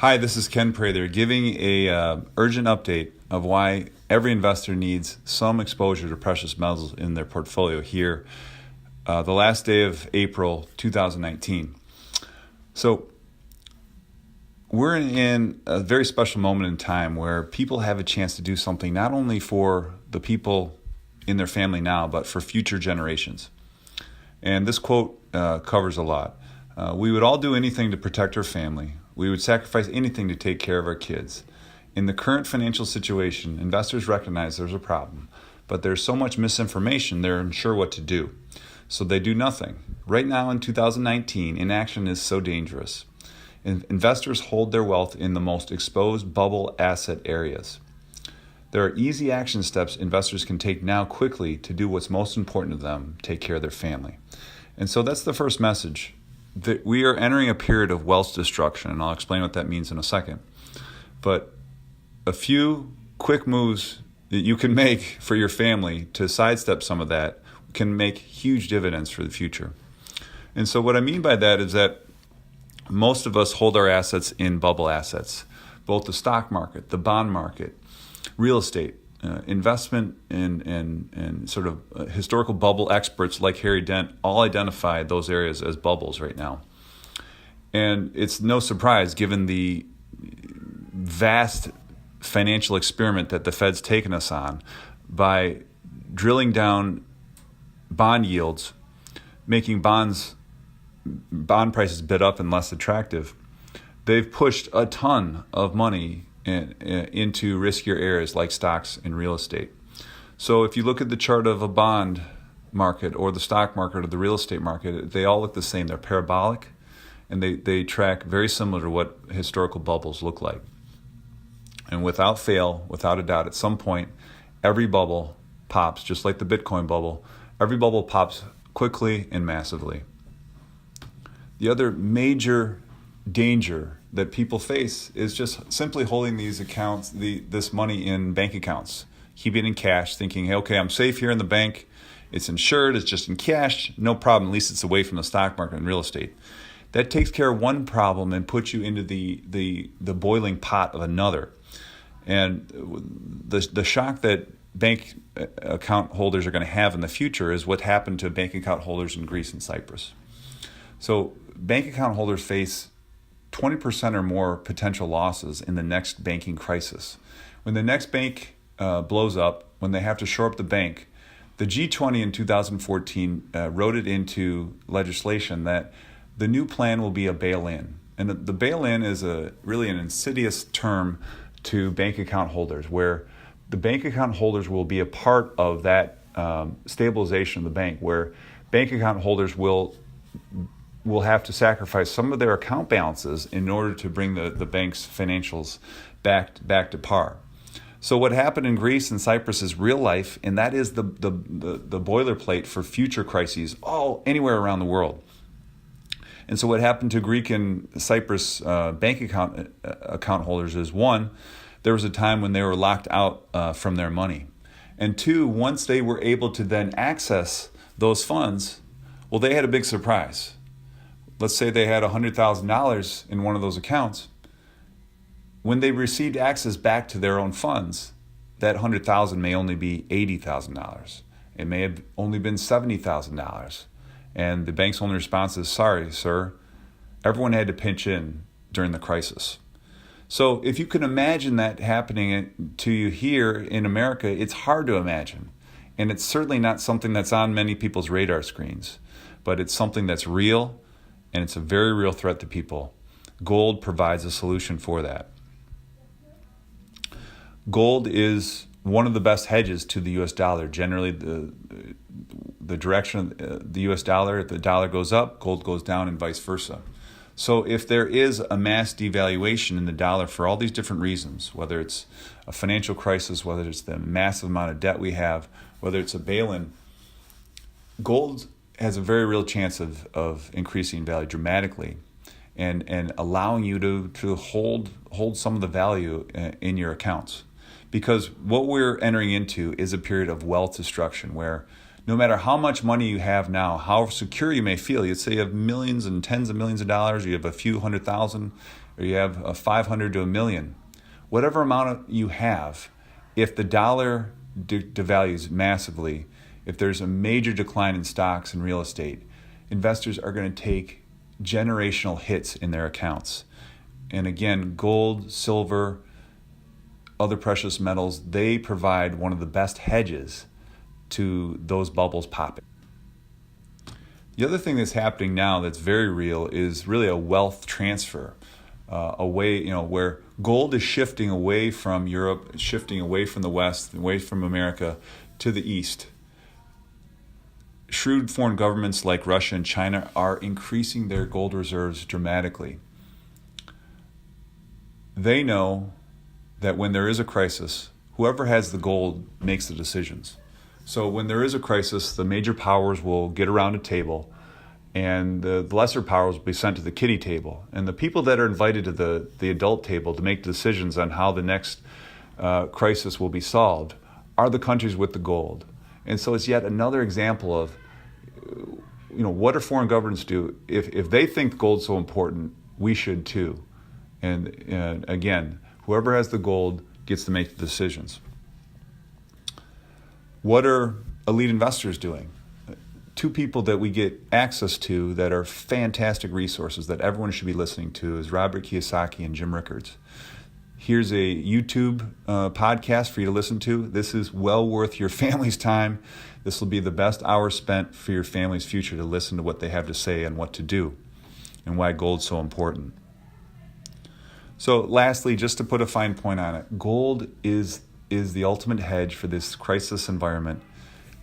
Hi, this is Ken Prather giving a urgent update of why every investor needs some exposure to precious metals in their portfolio here, the last day of April 2019. So we're in a very special moment in time where people have a chance to do something not only for the people in their family now, but for future generations. And this quote covers a lot. We would all do anything to protect our family. We would sacrifice anything to take care of our kids. In the current financial situation, investors recognize there's a problem, but there's so much misinformation they're unsure what to do. So they do nothing. Right now in 2019, inaction is so dangerous. Investors hold their wealth in the most exposed bubble asset areas. There are easy action steps investors can take now quickly to do what's most important to them, take care of their family. And so that's the first message. That we are entering a period of wealth destruction, and I'll explain what that means in a second. But a few quick moves that you can make for your family to sidestep some of that can make huge dividends for the future. And so what I mean by that is that most of us hold our assets in bubble assets, both the stock market, the bond market, real estate, investment and sort of historical bubble experts like Harry Dent all identify those areas as bubbles right now. And it's no surprise given the vast financial experiment that the Fed's taken us on by drilling down bond yields, making bond prices bid up and less attractive. They've pushed a ton of money into riskier areas like stocks and real estate. So if you look at the chart of a bond market or the stock market or the real estate market, they all look the same. They're parabolic and they track very similar to what historical bubbles look like. And without fail, without a doubt, at some point, every bubble pops, just like the Bitcoin bubble. Every bubble pops quickly and massively. The other major danger that people face is just simply holding these accounts, this money in bank accounts, keeping it in cash, thinking, hey, okay, I'm safe here in the bank. It's insured. It's just in cash. No problem. At least it's away from the stock market and real estate. That takes care of one problem and puts you into the boiling pot of another. And the shock that bank account holders are going to have in the future is what happened to bank account holders in Greece and Cyprus. So bank account holders face 20% or more potential losses in the next banking crisis. When the next bank blows up, when they have to shore up the bank, the G20 in 2014 wrote it into legislation that the new plan will be a bail-in. And the bail-in is really an insidious term to bank account holders, where the bank account holders will be a part of that stabilization of the bank, where bank account holders will have to sacrifice some of their account balances in order to bring the bank's financials back to par. So what happened in Greece and Cyprus is real life, and that is the boilerplate for future crises anywhere around the world. And so what happened to Greek and Cyprus bank account holders is, one, there was a time when they were locked out from their money. And two, once they were able to then access those funds, well, they had a big surprise. Let's say they had $100,000 in one of those accounts. When they received access back to their own funds, that $100,000 may only be $80,000. It may have only been $70,000. And the bank's only response is, sorry, sir, everyone had to pitch in during the crisis. So if you can imagine that happening to you here in America, it's hard to imagine. And it's certainly not something that's on many people's radar screens, but it's something that's real, and it's a very real threat to people. Gold provides a solution for that. Gold is one of the best hedges to the U.S. dollar. Generally, the direction of the U.S. dollar, if the dollar goes up, gold goes down, and vice versa. So if there is a mass devaluation in the dollar for all these different reasons, whether it's a financial crisis, whether it's the massive amount of debt we have, whether it's a bail-in, gold has a very real chance of increasing value dramatically and allowing you to hold some of the value in your accounts. Because what we're entering into is a period of wealth destruction where no matter how much money you have now, how secure you may feel, you'd say you have millions and tens of millions of dollars, you have a few $100,000, or you have a 500 to a million, whatever amount you have, if the dollar devalues massively, if there's a major decline in stocks and real estate, investors are going to take generational hits in their accounts. And again, gold, silver, other precious metals, they provide one of the best hedges to those bubbles popping. The other thing that's happening now that's very real is really a wealth transfer, away, where gold is shifting away from Europe, shifting away from the West, away from America to the East. Shrewd foreign governments like Russia and China are increasing their gold reserves dramatically. They know that when there is a crisis, whoever has the gold makes the decisions. So when there is a crisis, the major powers will get around a table and the lesser powers will be sent to the kiddie table. And the people that are invited to the adult table to make decisions on how the next crisis will be solved are the countries with the gold. And so it's yet another example of, what do foreign governments do? If they think gold's so important, we should too. And again, whoever has the gold gets to make the decisions. What are elite investors doing? Two people that we get access to that are fantastic resources that everyone should be listening to is Robert Kiyosaki and Jim Rickards. Here's a YouTube podcast for you to listen to. This is well worth your family's time. This will be the best hour spent for your family's future to listen to what they have to say and what to do and why gold's so important. So lastly, just to put a fine point on it, gold is the ultimate hedge for this crisis environment.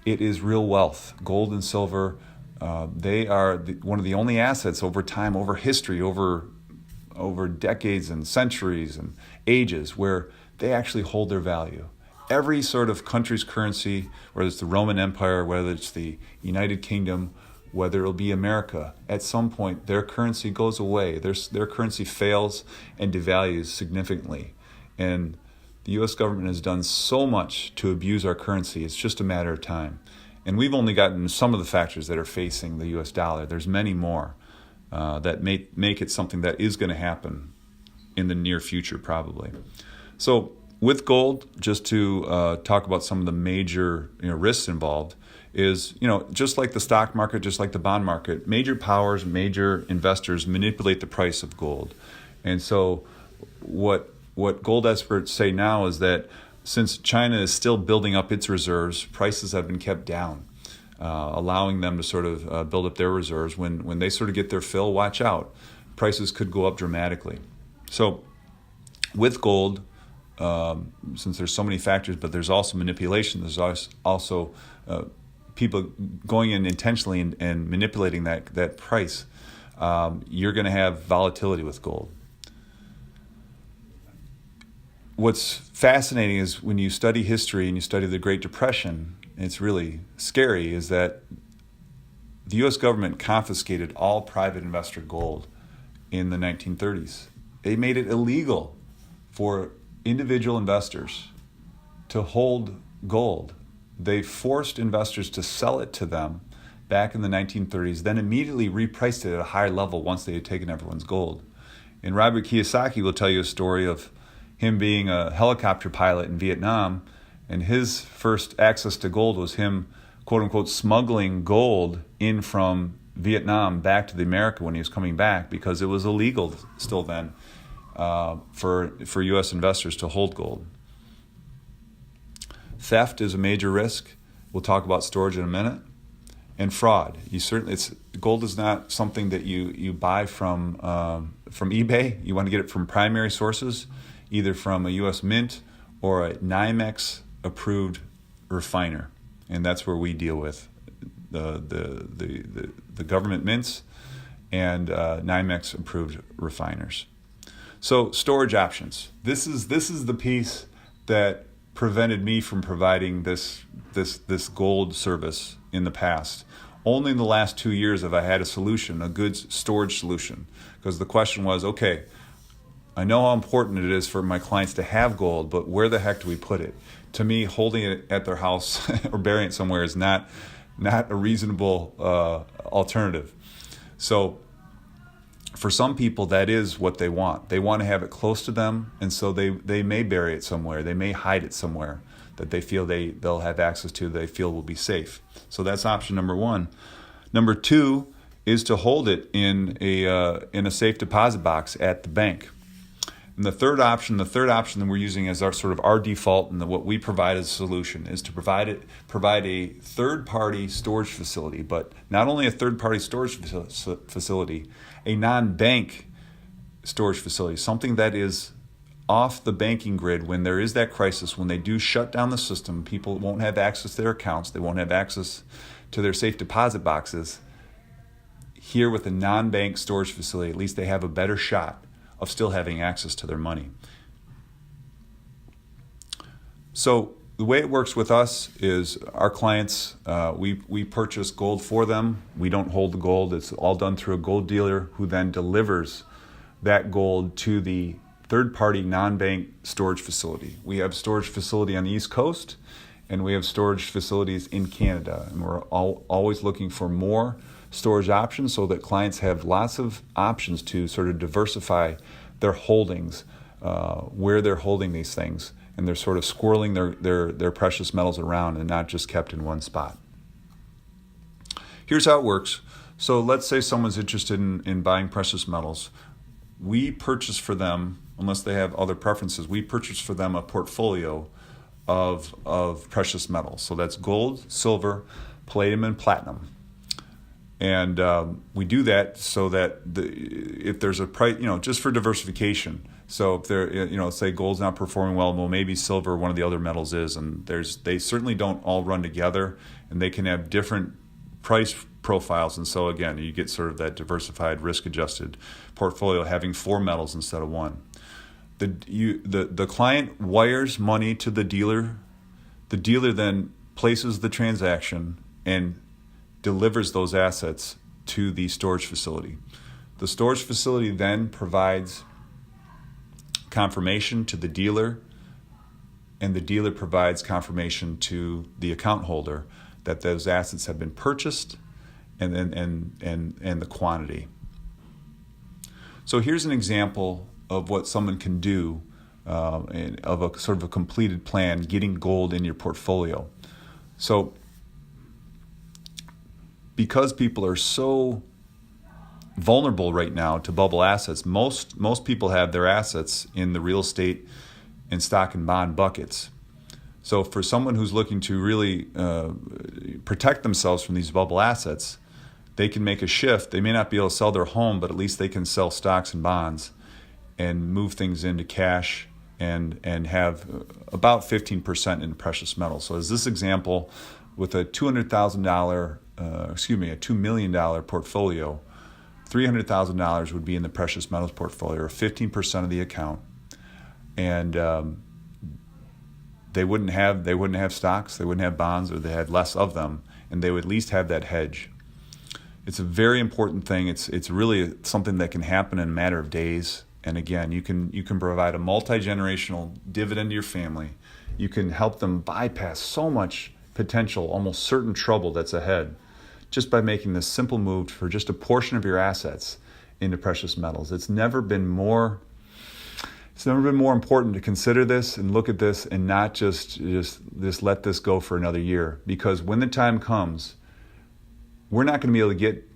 It is real wealth. Gold and silver, they are one of the only assets over time, over history, over decades and centuries and ages where they actually hold their value. Every sort of country's currency, whether it's the Roman Empire, whether it's the United Kingdom, whether it'll be America, at some point their currency goes away. Their currency fails and devalues significantly. And the U.S. government has done so much to abuse our currency, it's just a matter of time. And we've only gotten some of the factors that are facing the U.S. dollar. There's many more that make it something that is going to happen in the near future, probably. So with gold, just to talk about some of the major risks involved, is just like the stock market, just like the bond market, major powers, major investors manipulate the price of gold. And so what gold experts say now is that since China is still building up its reserves, prices have been kept down, allowing them to sort of build up their reserves. When they sort of get their fill, watch out. Prices could go up dramatically. So with gold, since there's so many factors, but there's also manipulation, there's also people going in intentionally and manipulating that price, you're going to have volatility with gold. What's fascinating is when you study history and you study the Great Depression, it's really scary, is that the U.S. government confiscated all private investor gold in the 1930s. They made it illegal for individual investors to hold gold. They forced investors to sell it to them back in the 1930s, then immediately repriced it at a higher level once they had taken everyone's gold. And Robert Kiyosaki will tell you a story of him being a helicopter pilot in Vietnam, and his first access to gold was him, quote unquote, smuggling gold in from Vietnam back to America when he was coming back, because it was illegal still then for U.S. investors to hold gold. Theft is a major risk. We'll talk about storage in a minute. And fraud. Gold is not something that you buy from eBay. You want to get it from primary sources, either from a U.S. Mint or a NYMEX approved refiner, and that's where we deal with the government mints and NYMEX approved refiners. So storage options. This is the piece that prevented me from providing this gold service in the past. Only in the last 2 years have I had a solution, a good storage solution, because the question was, okay, I know how important it is for my clients to have gold, but where the heck do we put it? To me, holding it at their house or burying it somewhere is not a reasonable alternative. So For some people, that is what they want. They want to have it close to them, and so they may bury it somewhere. They may hide it somewhere that they feel they'll have access to, they feel will be safe. So that's option number one. Number two is to hold it in a safe deposit box at the bank. And the third option that we're using as our default, and what we provide as a solution, is to provide a third-party storage facility, but not only a third-party storage facility, a non-bank storage facility, something that is off the banking grid when there is that crisis, when they do shut down the system, people won't have access to their accounts, they won't have access to their safe deposit boxes. Here with a non-bank storage facility, at least they have a better shot of still having access to their money. So the way it works with us is our clients, we purchase gold for them. We don't hold the gold. It's all done through a gold dealer who then delivers that gold to the third-party non-bank storage facility. We have storage facility on the East Coast, and we have storage facilities in Canada. And we're always looking for more storage options so that clients have lots of options to sort of diversify their holdings, where they're holding these things, and they're sort of squirreling their precious metals around and not just kept in one spot. Here's how it works. So let's say someone's interested in buying precious metals. We purchase for them, unless they have other preferences, we purchase for them a portfolio of precious metals. So that's gold, silver, palladium, and platinum. And we do that so that if there's a price, just for diversification. So if they're, say gold's not performing well maybe silver, one of the other metals is, and they certainly don't all run together, and they can have different price profiles. And so again, you get sort of that diversified, risk-adjusted portfolio, having 4 metals instead of 1. The client wires money to the dealer. The dealer then places the transaction and delivers those assets to the storage facility. The storage facility then provides confirmation to the dealer, and the dealer provides confirmation to the account holder that those assets have been purchased and the quantity. So here's an example of what someone can do of a sort of a completed plan, getting gold in your portfolio. So because people are so vulnerable right now to bubble assets, most people have their assets in the real estate and stock and bond buckets. So for someone who's looking to really protect themselves from these bubble assets, they can make a shift. They may not be able to sell their home, but at least they can sell stocks and bonds and move things into cash and have about 15% in precious metals. So as this example, with a $2 million portfolio, $300,000 would be in the precious metals portfolio, or 15% of the account, and they wouldn't have stocks, they wouldn't have bonds, or they had less of them, and they would at least have that hedge. It's a very important thing. It's really something that can happen in a matter of days. And again, you can provide a multi-generational dividend to your family. You can help them bypass so much potential, almost certain trouble that's ahead, just by making this simple move for just a portion of your assets into precious metals. It's never been more important to consider this and look at this and not just let this go for another year. Because when the time comes, we're not going to be able to get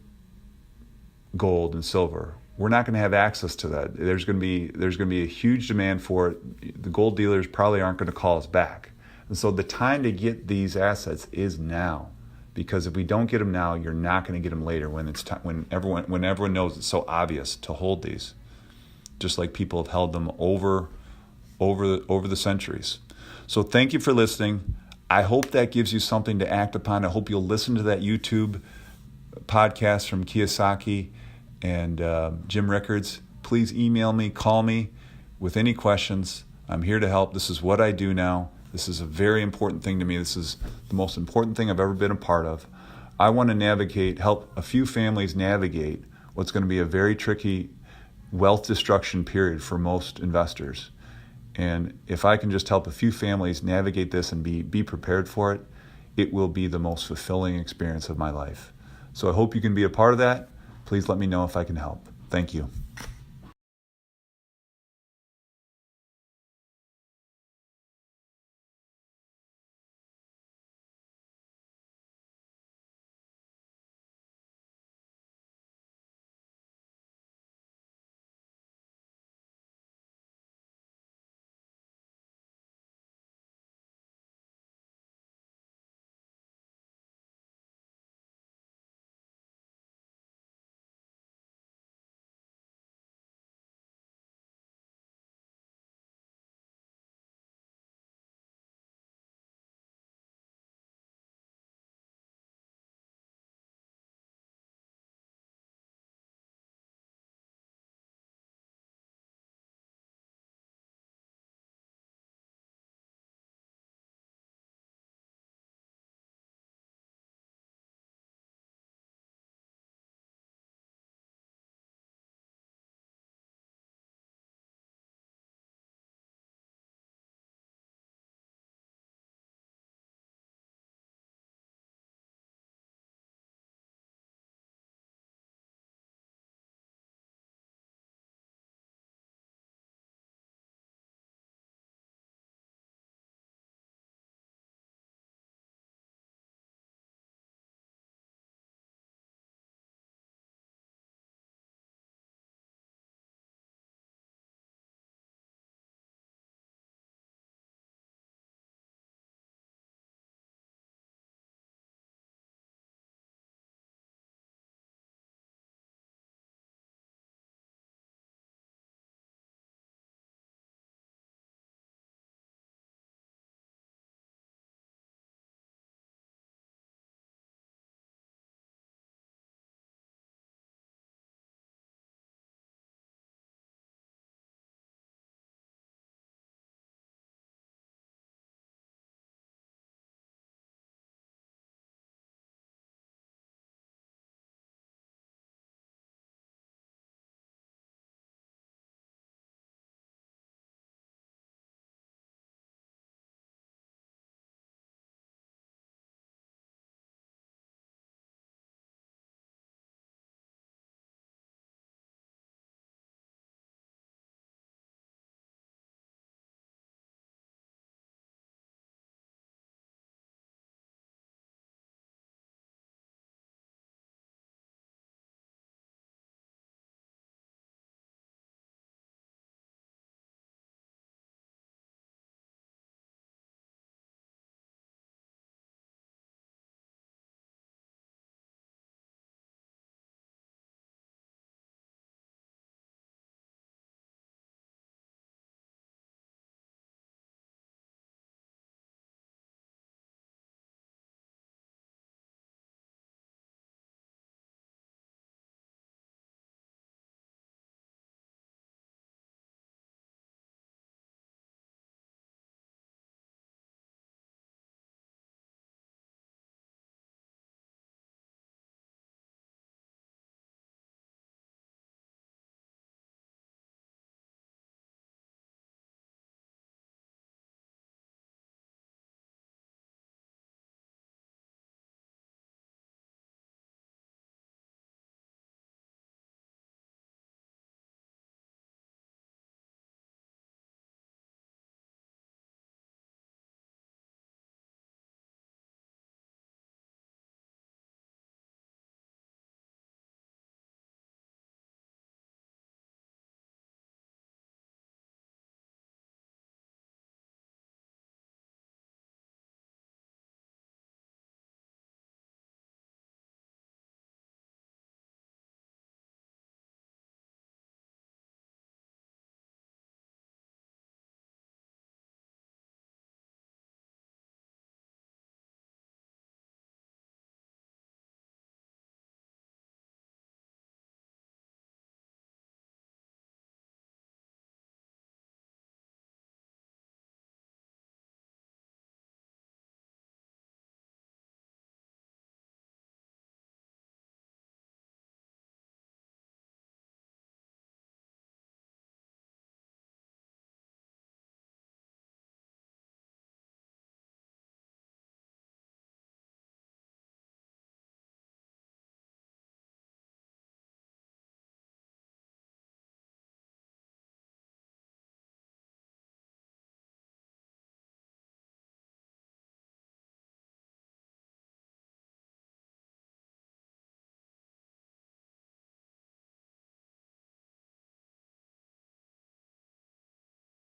gold and silver. We're not going to have access to that. There's going to be a huge demand for it. The gold dealers probably aren't going to call us back. And so the time to get these assets is now. Because if we don't get them now, you're not going to get them later when it's time, when everyone knows it's so obvious to hold these, just like people have held them over the centuries. So thank you for listening. I hope that gives you something to act upon. I hope you'll listen to that YouTube podcast from Kiyosaki and Jim Rickards. Please email me, call me with any questions. I'm here to help. This is what I do now. This is a very important thing to me. This is the most important thing I've ever been a part of. I want to help a few families navigate what's going to be a very tricky wealth destruction period for most investors. And if I can just help a few families navigate this and be prepared for it, it will be the most fulfilling experience of my life. So I hope you can be a part of that. Please let me know if I can help. Thank you.